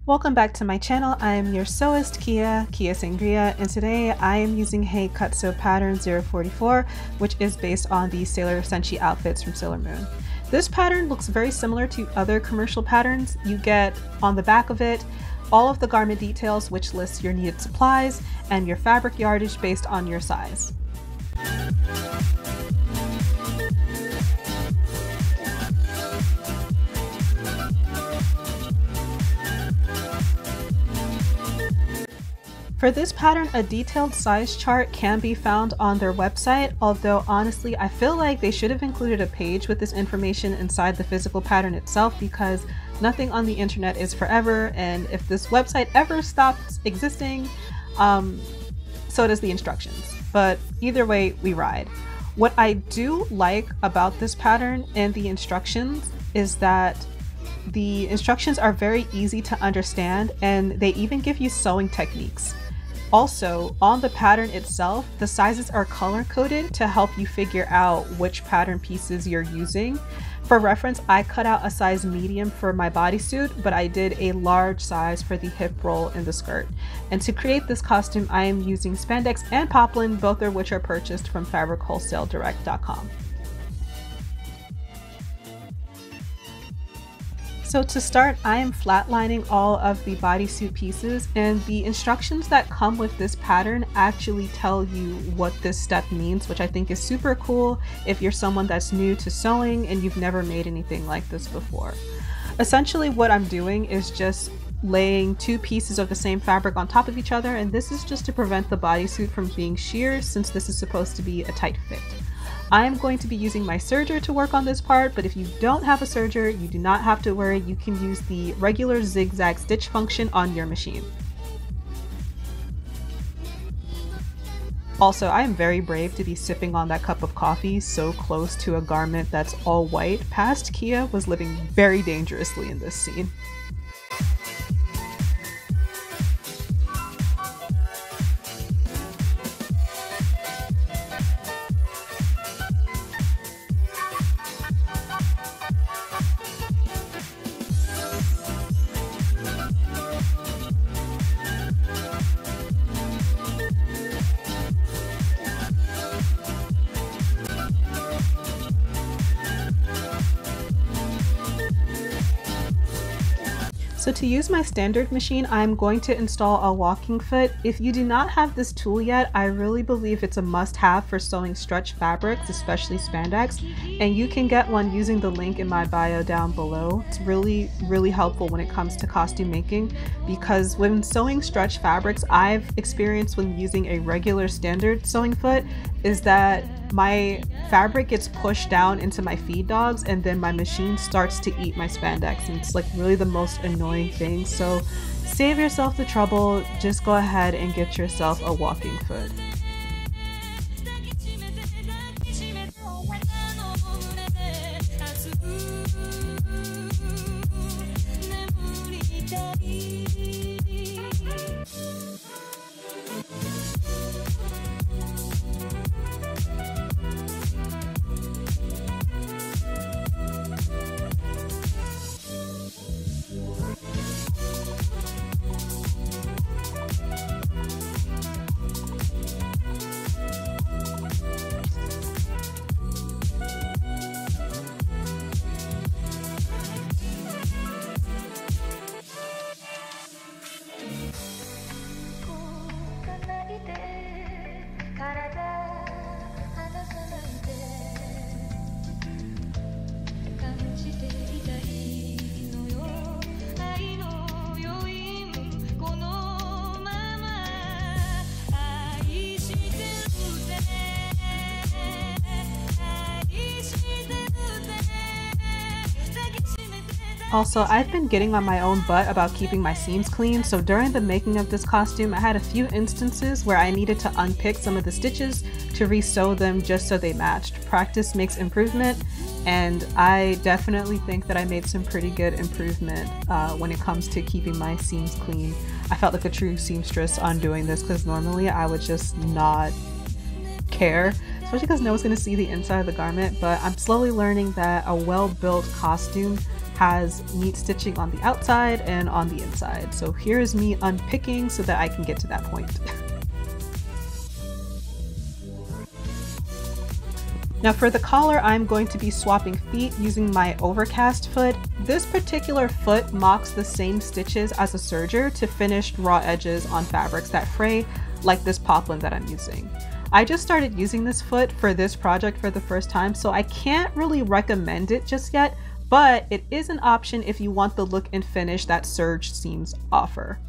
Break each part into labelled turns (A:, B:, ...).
A: Welcome back to my channel. I am your sewist, Kia Sangria, and today I am using Hey Kutso pattern 044, which is based on the Sailor Senshi outfits from Sailor Moon. This pattern looks very similar to other commercial patterns. You get on the back of it all of the garment details, which lists your needed supplies and your fabric yardage based on your size. For this pattern, a detailed size chart can be found on their website, although honestly, I feel like they should have included a page with this information inside the physical pattern itself because nothing on the internet is forever, and if this website ever stops existing, so does the instructions. But either way, we ride. What I do like about this pattern and the instructions is that the instructions are very easy to understand, and they even give you sewing techniques. Also, on the pattern itself, the sizes are color-coded to help you figure out which pattern pieces you're using. For reference, I cut out a size medium for my bodysuit, but I did a large size for the hip roll and the skirt. And to create this costume, I am using spandex and poplin, both of which are purchased from fabrichwholesaledirect.com. So to start, I am flatlining all of the bodysuit pieces, and the instructions that come with this pattern actually tell you what this step means, which I think is super cool if you're someone that's new to sewing and you've never made anything like this before. Essentially what I'm doing is just laying two pieces of the same fabric on top of each other, and this is just to prevent the bodysuit from being sheer since this is supposed to be a tight fit. I'm going to be using my serger to work on this part, but if you don't have a serger, you do not have to worry. You can use the regular zigzag stitch function on your machine. Also, I am very brave to be sipping on that cup of coffee so close to a garment that's all white. Past Kia was living very dangerously in this scene. So to use my standard machine, I'm going to install a walking foot. If you do not have this tool yet, I really believe it's a must-have for sewing stretch fabrics, especially spandex, and you can get one using the link in my bio down below. It's really helpful when it comes to costume making, because when sewing stretch fabrics, I've experienced when using a regular standard sewing foot is that my fabric gets pushed down into my feed dogs and then my machine starts to eat my spandex, and it's like really the most annoying thing. So save yourself the trouble, just go ahead and get yourself a walking foot. Also, I've been getting on my own butt about keeping my seams clean, so during the making of this costume, I had a few instances where I needed to unpick some of the stitches to re-sew them just so they matched. Practice makes improvement, and I definitely think that I made some pretty good improvement when it comes to keeping my seams clean. I felt like a true seamstress on doing this because normally I would just not care, especially because no one's going to see the inside of the garment, but I'm slowly learning that a well-built costume has neat stitching on the outside and on the inside. So here's me unpicking so that I can get to that point. Now for the collar, I'm going to be swapping feet using my overcast foot. This particular foot mocks the same stitches as a serger to finish raw edges on fabrics that fray, like this poplin that I'm using. I just started using this foot for this project for the first time, so I can't really recommend it just yet, but it is an option if you want the look and finish that serge seams offer.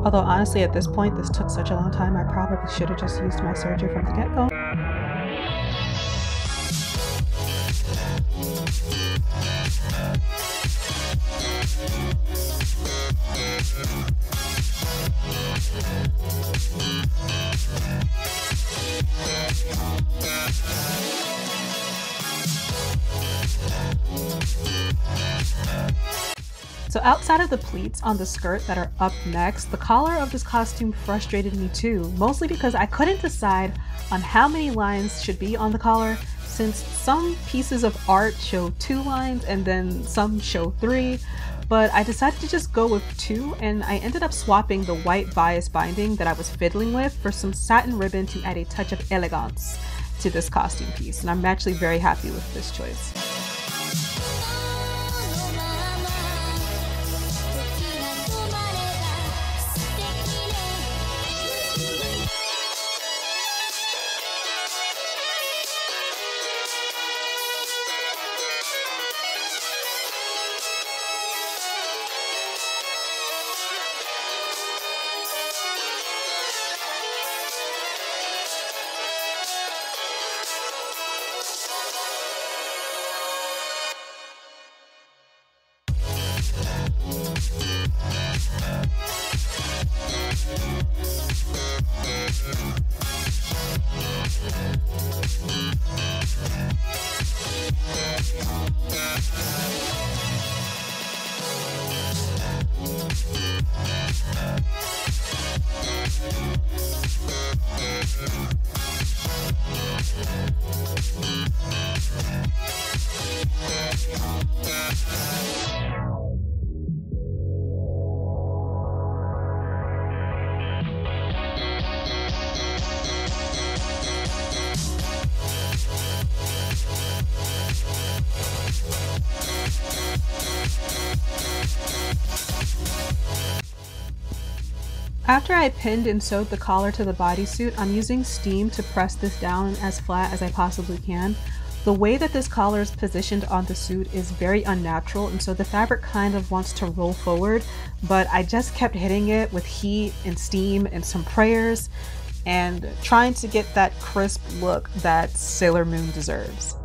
A: Although honestly at this point this took such a long time, I probably should have just used my serger from the get-go. So outside of the pleats on the skirt that are up next, the collar of this costume frustrated me too, mostly because I couldn't decide on how many lines should be on the collar, since some pieces of art show 2 lines and then some show 3, but I decided to just go with 2, and I ended up swapping the white bias binding that I was fiddling with for some satin ribbon to add a touch of elegance to this costume piece, and I'm actually very happy with this choice. After I pinned and sewed the collar to the bodysuit, I'm using steam to press this down as flat as I possibly can. The way that this collar is positioned on the suit is very unnatural, and so the fabric kind of wants to roll forward, but I just kept hitting it with heat and steam and some prayers and trying to get that crisp look that Sailor Moon deserves.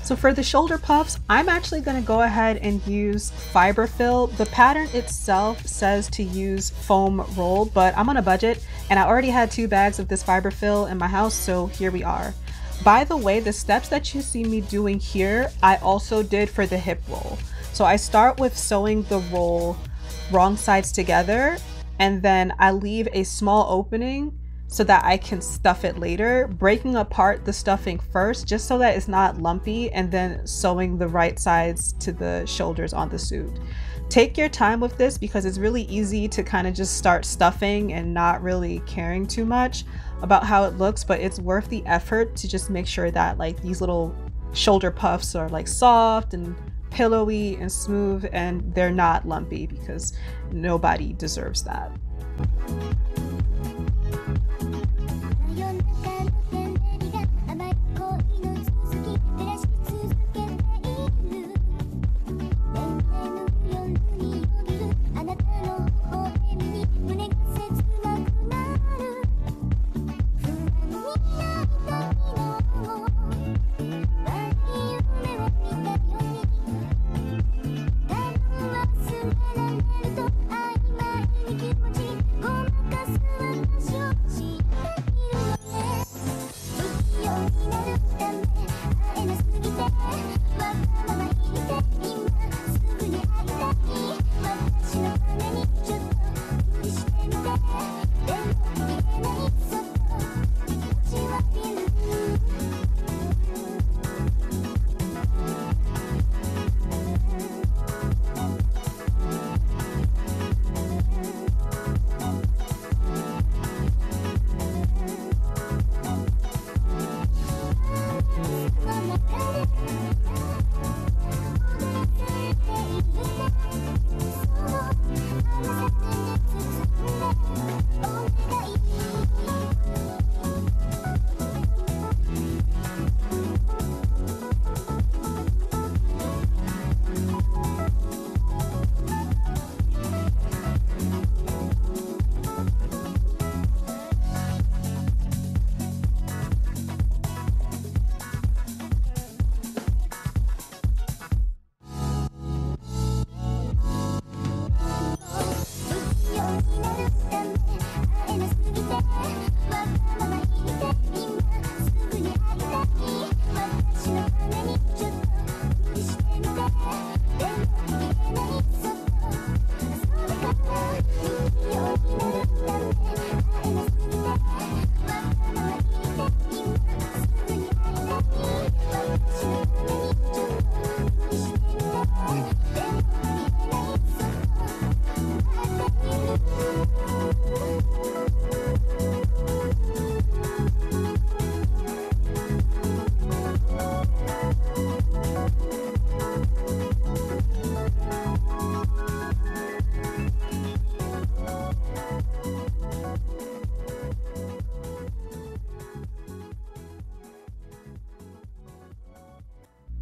A: So for the shoulder puffs, I'm actually going to go ahead and use fiber fill. The pattern itself says to use foam roll, but I'm on a budget and I already had 2 bags of this fiber fill in my house, so here we are. By the way, the steps that you see me doing here, I also did for the hip roll. So I start with sewing the roll wrong sides together, and then I leave a small opening so that I can stuff it later, breaking apart the stuffing first just so that it's not lumpy, and then sewing the right sides to the shoulders on the suit. Take your time with this because it's really easy to kind of just start stuffing and not really caring too much about how it looks, but it's worth the effort to just make sure that like these little shoulder puffs are like soft and pillowy and smooth and they're not lumpy, because nobody deserves that.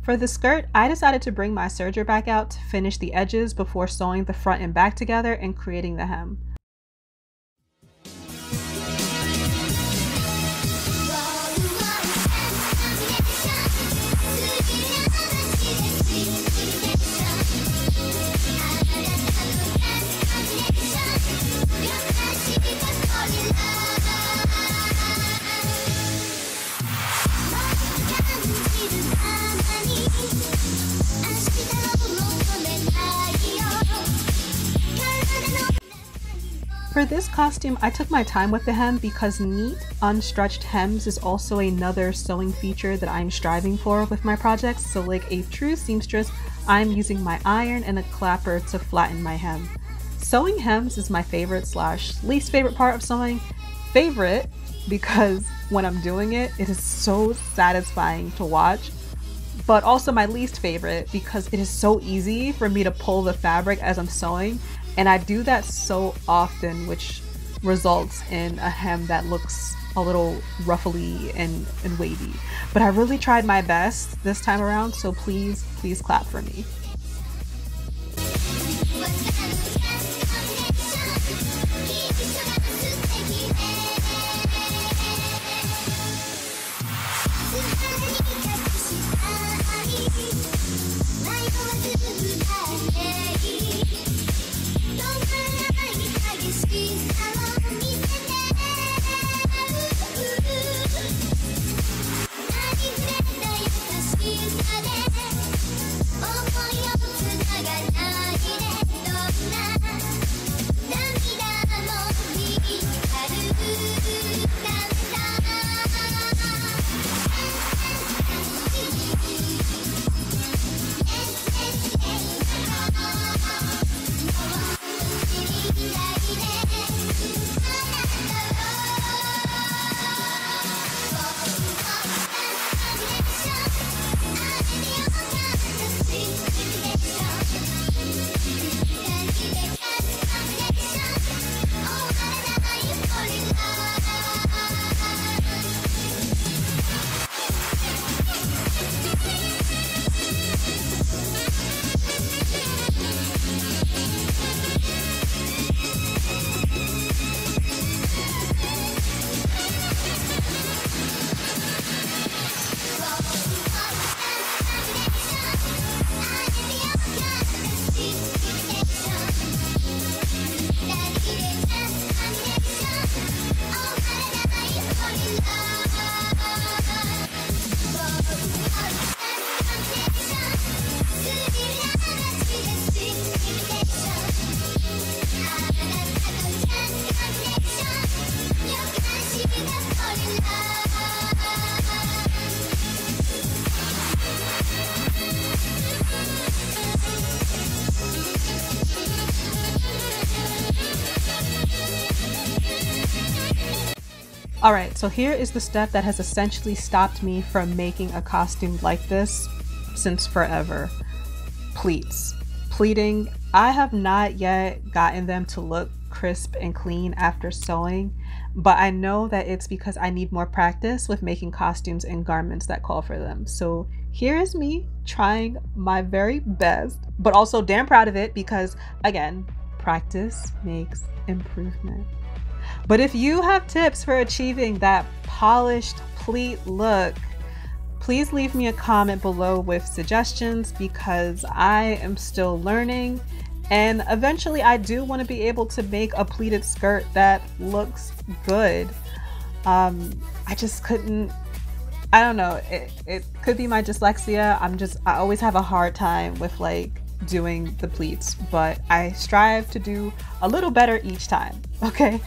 A: For the skirt, I decided to bring my serger back out to finish the edges before sewing the front and back together and creating the hem. For this costume, I took my time with the hem because neat, unstretched hems is also another sewing feature that I'm striving for with my projects. So like a true seamstress, I'm using my iron and a clapper to flatten my hem. Sewing hems is my favorite / least favorite part of sewing. Favorite because when I'm doing it, it is so satisfying to watch. But also my least favorite because it is so easy for me to pull the fabric as I'm sewing. And I do that so often, which results in a hem that looks a little ruffly and wavy. But I really tried my best this time around, so please clap for me. Alright, so here is the step that has essentially stopped me from making a costume like this since forever. Pleats. Pleating. I have not yet gotten them to look crisp and clean after sewing, but I know that it's because I need more practice with making costumes and garments that call for them. So here is me trying my very best, but also damn proud of it because, again, practice makes improvement. But if you have tips for achieving that polished pleat look, please leave me a comment below with suggestions because I am still learning, and eventually I do want to be able to make a pleated skirt that looks good. I just couldn't, I don't know, it could be my dyslexia. I always have a hard time with like doing the pleats, but I strive to do a little better each time, okay?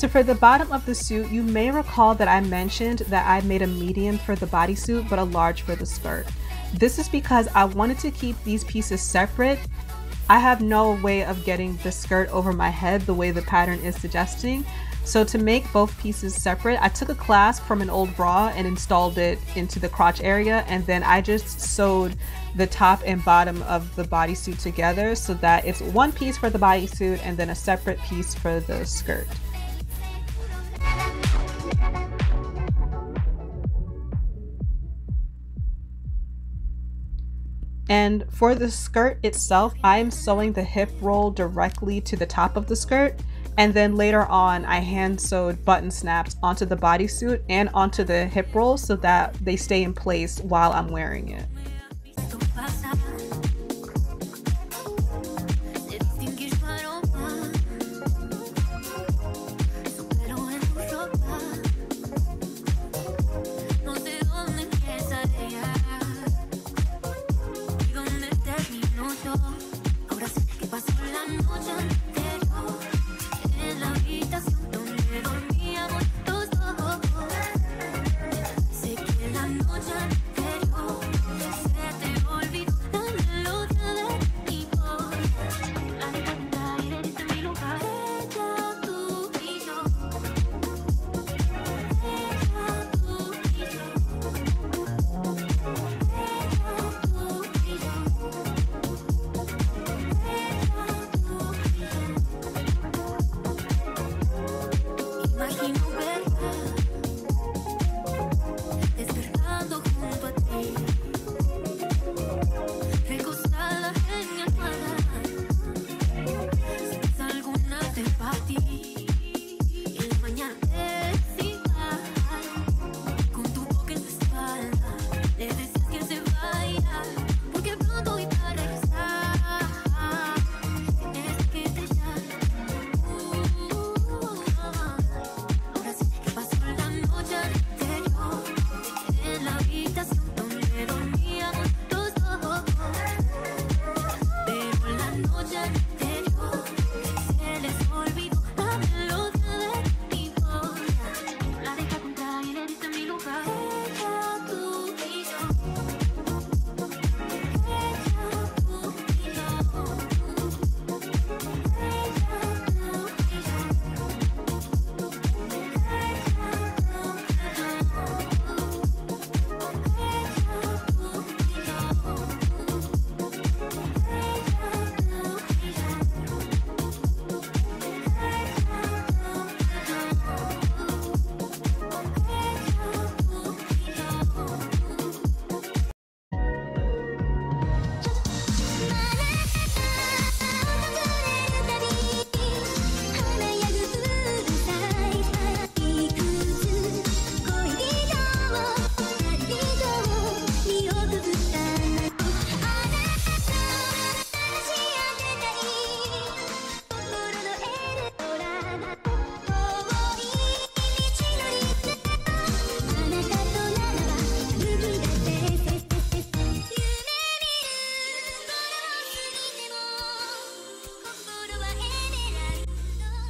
A: for the bottom of the suit, you may recall that I mentioned that I made a medium for the bodysuit but a large for the skirt. This is because I wanted to keep these pieces separate. I have no way of getting the skirt over my head the way the pattern is suggesting. So to make both pieces separate, I took a clasp from an old bra and installed it into the crotch area, and then I just sewed the top and bottom of the bodysuit together so that it's one piece for the bodysuit and then a separate piece for the skirt. And for the skirt itself, I'm sewing the hip roll directly to the top of the skirt, and then later on I hand sewed button snaps onto the bodysuit and onto the hip roll so that they stay in place while I'm wearing it.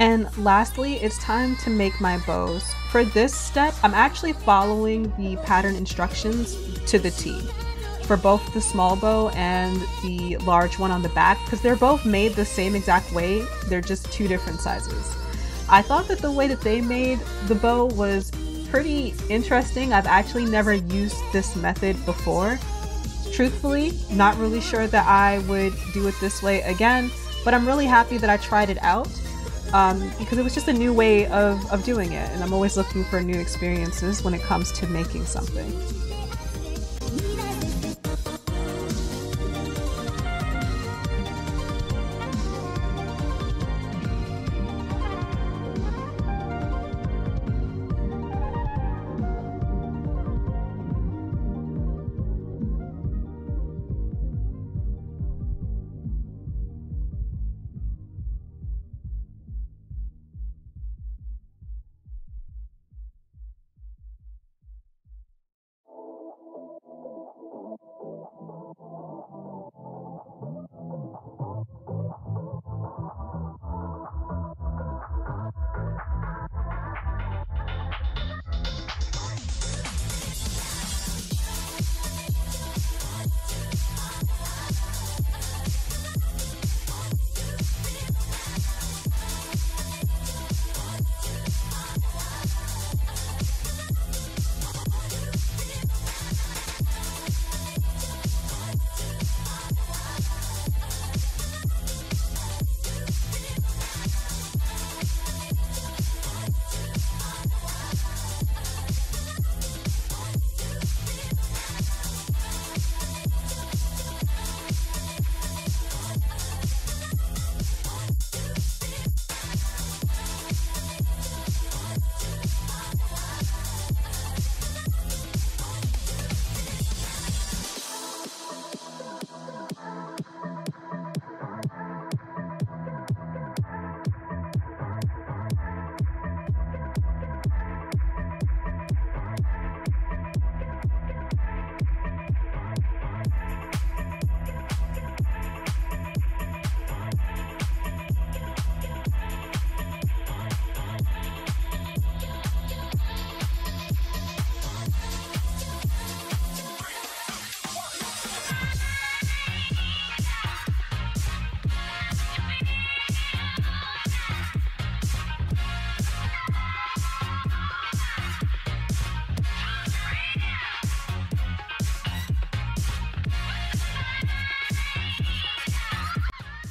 A: And lastly, it's time to make my bows. For this step, I'm actually following the pattern instructions to the T for both the small bow and the large one on the back, because they're both made the same exact way, they're just two different sizes. I thought that the way that they made the bow was pretty interesting. I've actually never used this method before. Truthfully, not really sure that I would do it this way again, but I'm really happy that I tried it out. Because it was just a new way of doing it, and I'm always looking for new experiences when it comes to making something.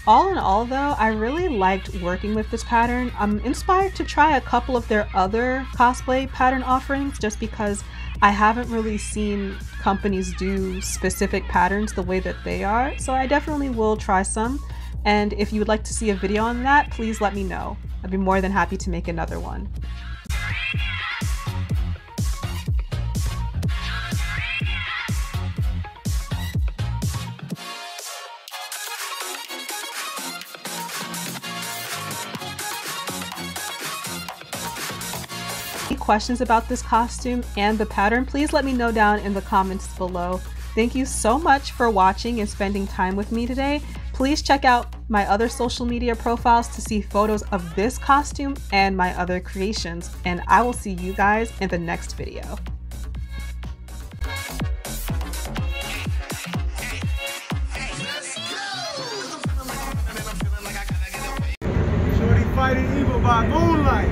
A: All in all though, I really liked working with this pattern. I'm inspired to try a couple of their other cosplay pattern offerings just because I haven't really seen companies do specific patterns the way that they are, so I definitely will try some. And if you would like to see a video on that, please let me know. I'd be more than happy to make another one. Any questions about this costume and the pattern, please let me know down in the comments below. Thank you so much for watching and spending time with me today. Please check out my other social media profiles to see photos of this costume and my other creations, and I will see you guys in the next video.
B: Shorty fighting evil by moonlight.